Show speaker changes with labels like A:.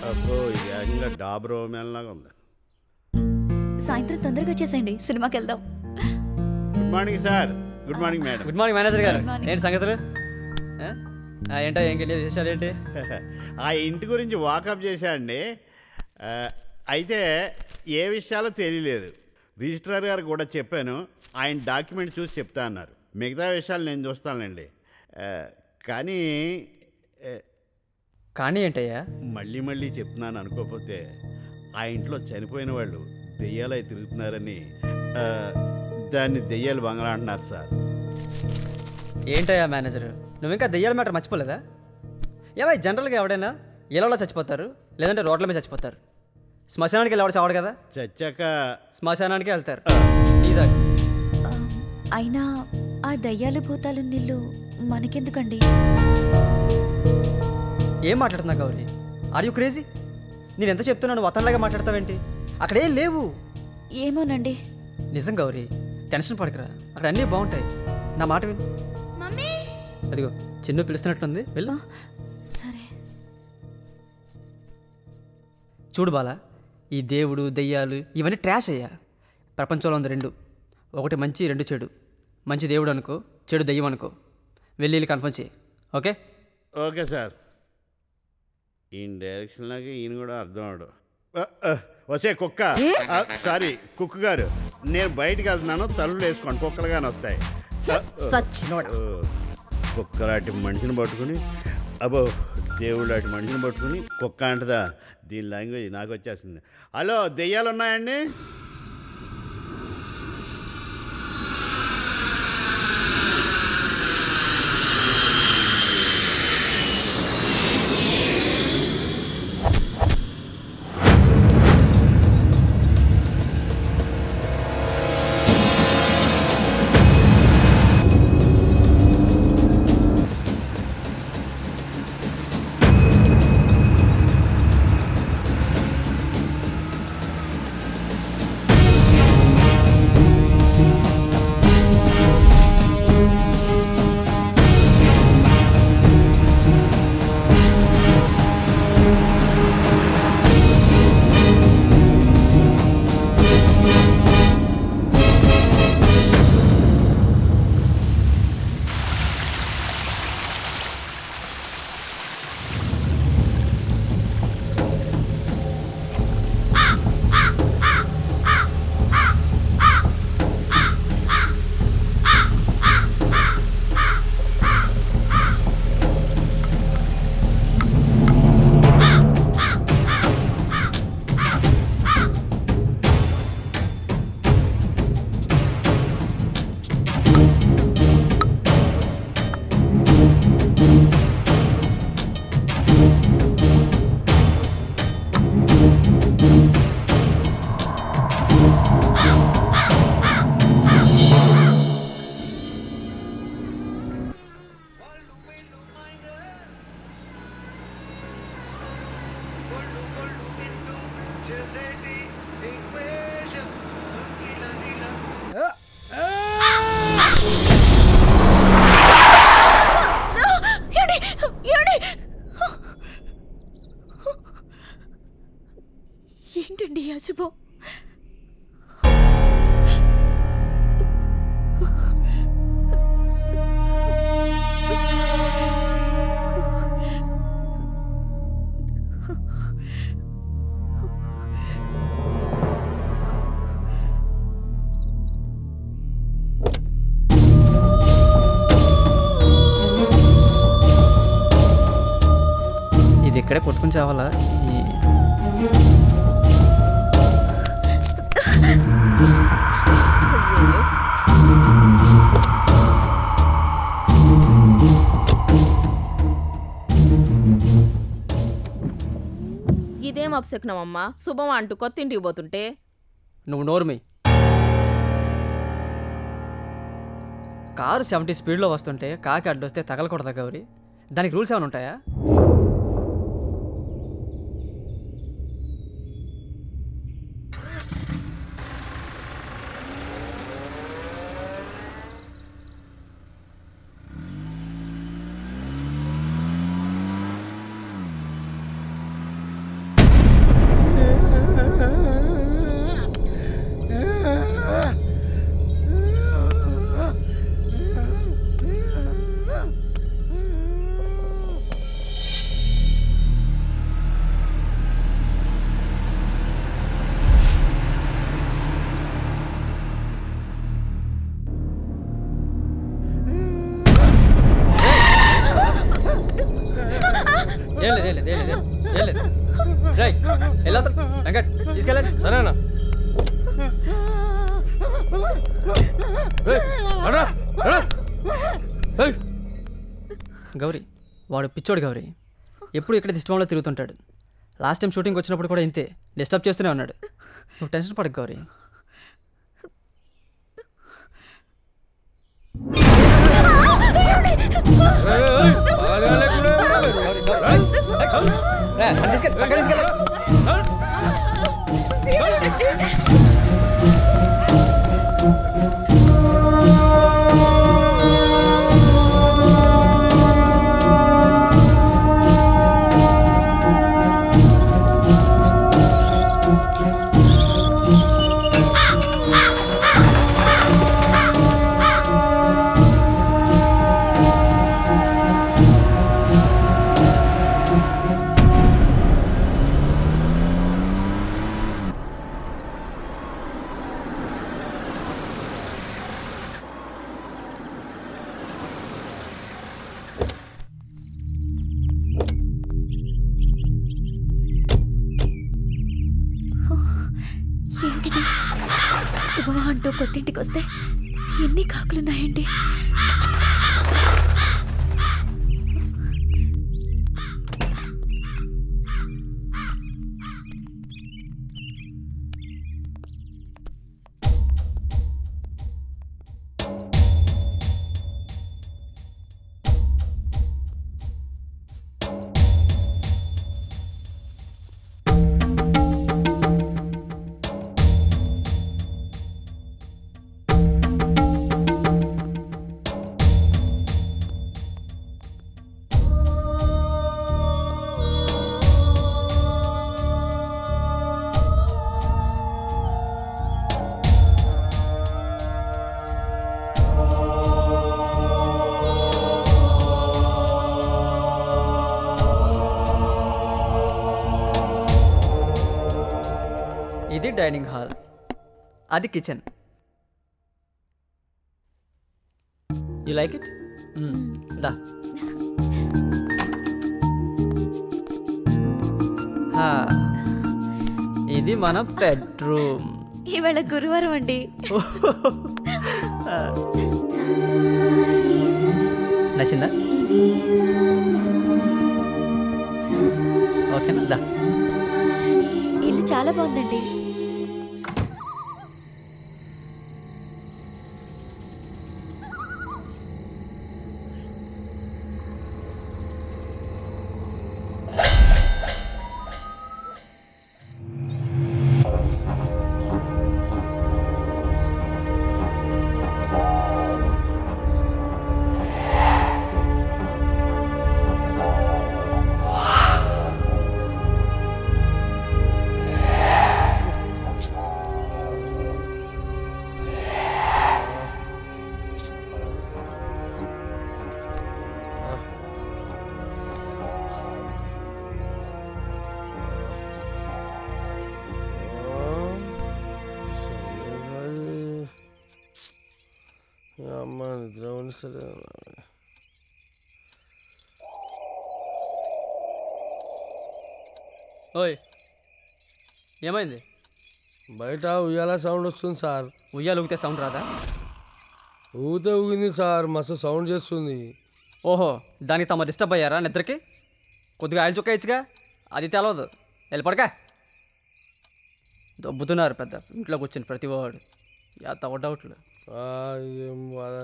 A: అబ్బో ఇది ఏకంగా డాబ్ రోమేలాగా ఉంది.
B: సాయంత్రం తొందరగా వచ్చేసేయండి, సినిమాకి వెళ్దాం.
A: Good morning sir. Good morning madam.
C: Good morning manager గారు. ఏంటి సంగతులు? ఏంటో ఏంటి విశేషాలు ఏంటి?
A: ఆ ఇంటి గురించి వాకప్ చేశాండి. అయితే ఏ విషయాలో తెలియలేదు. రిజిస్ట్రార్ గారు కూడా చెప్పాను, ఆయన డాక్యుమెంట్ చూసి చెప్తా అన్నారు. మిగతా విషయాలు నేను చూస్తానండి. కానీ
C: కానీ ఏంటయ్యా?
A: మళ్ళీ మళ్ళీ చెప్తున్నాను అనుకోకపోతే, ఆ ఇంట్లో చనిపోయిన వాళ్ళు దెయ్యాలై తిరుగుతున్నారని దాన్ని దెయ్యాలు బంగ్లా అంటున్నారు సార్.
C: ఏంటయ్యా మేనేజర్, నువ్వు ఇంకా దెయ్యాల మ్యాటర్ మర్చిపోలేదా? ఏమై జనరల్గా ఎవడైనా ఇళ్ళలో చచ్చిపోతారు, లేదంటే రోడ్ల మీద చచ్చిపోతారు. శ్మశానానికి వెళ్ళి ఎవడ చావడు కదా,
A: చచ్చాక
C: శ్మశానానికి వెళ్తారు.
B: అయినా ఆ దయ్యాలు భూతాలు నీళ్ళు మనకెందుకండి?
C: ఏం మాట్లాడుతున్నా గౌరీ? Are you crazy? నేను ఎంత చెప్తున్నాను వతంలాగా మాట్లాడతావేంటి? అక్కడేం లేవు.
B: ఏమోనండి.
C: నిజం గౌరీ, టెన్షన్ పడకరా, అక్కడ అన్నీ బాగుంటాయి. నా మాట విను. అదిగో చిన్ను పిలుస్తున్నట్టుంది, వెళ్ళు.
B: సరే.
C: చూడు బాలా, ఈ దేవుడు దెయ్యాలు ఇవన్నీ ట్రాష్ అయ్యా. ప్రపంచంలో ఉంది రెండు, ఒకటి మంచి, రెండు చెడు. మంచి దేవుడు అనుకో, చెడు దెయ్యం అనుకో. వెళ్ళి కన్ఫర్మ్ చేయి. ఓకే?
A: Okay sir. ఈయన డైరెక్షన్లాగే ఈయన కూడా అర్థం అవడు. వసే కుక్క, సారీ కుక్క గారు, నేను బయటకు వెళ్తున్నాను, తలుపులు వేసుకోండి, కుక్కలుగానే వస్తాయి. కుక్కలాంటి మనిషిని పట్టుకుని, అబ్బో దేవుడు లాంటి మనిషిని పట్టుకుని కుక్క అంటదా? దీని లాంగ్వేజ్ నాకు వచ్చేస్తుంది. హలో, దెయ్యాలు ఉన్నాయండి?
B: ఏంటండి అశుభం?
C: ఇది ఇక్కడే కొట్టుకుని చావాలా?
D: ఇదేం అప్సెక్నమమ్మా, శుభం అంటూ కొత్త ఇంటికి పోతుంటే.
C: నువ్వు నోర్మి. కారు 70 స్పీడ్లో వస్తుంటే కాకి అడ్డొస్తే తగలకూడదా గౌరీ? దానికి రూల్స్ ఏమైనా ఉంటాయా? రేయ్ ఎలా వెంకట్ తీసుకెళ్ళండి.
E: సరేనా
C: గౌరీ వాడు పిచ్చోడు గౌరీ, ఎప్పుడు ఇక్కడ దిష్టంలో తిరుగుతుంటాడు. లాస్ట్ టైం షూటింగ్ వచ్చినప్పుడు కూడా ఇంతే డిస్టర్బ్ చేస్తూనే ఉన్నాడు. నువ్వు టెన్షన్ పడకు గౌరీ.
B: ఏంటిది? శుభమా అంటూ కొత్తింటికి వస్తే ఎన్ని కాకులున్నాయండి. ఇది డైనింగ్ హాల్, అది కిచెన్. You like it? దా. ఇది మన బెడ్రూమ్. ఇవాళ గురువారం అండి.
C: నచ్చిందా? ఓకేనా? దా.
B: ఇల్లు చాలా బాగుందండి.
E: అమ్మ నిద్ర సరే.
C: ఓయ్ ఏమైంది?
E: బయట ఉయ్యాల సౌండ్ వస్తుంది సార్.
C: ఉయ్యాలు ఊగితే సౌండ్ రాదా?
E: ఊగితే ఊగింది సార్, మస్తు సౌండ్ చేస్తుంది.
C: ఓహో, దానికి తమ డిస్టర్బ్ అయ్యారా నిద్రకి? కొద్దిగా ఆయిల్ చుక్క ఇచ్చుగా, అది తెలవదు. వెళ్ళిపడకా. దొబ్బుతున్నారు పెద్ద ఇంట్లోకి వచ్చిన ప్రతి వాడు. యా తవ డౌట్లు.
E: ఏం బాధ.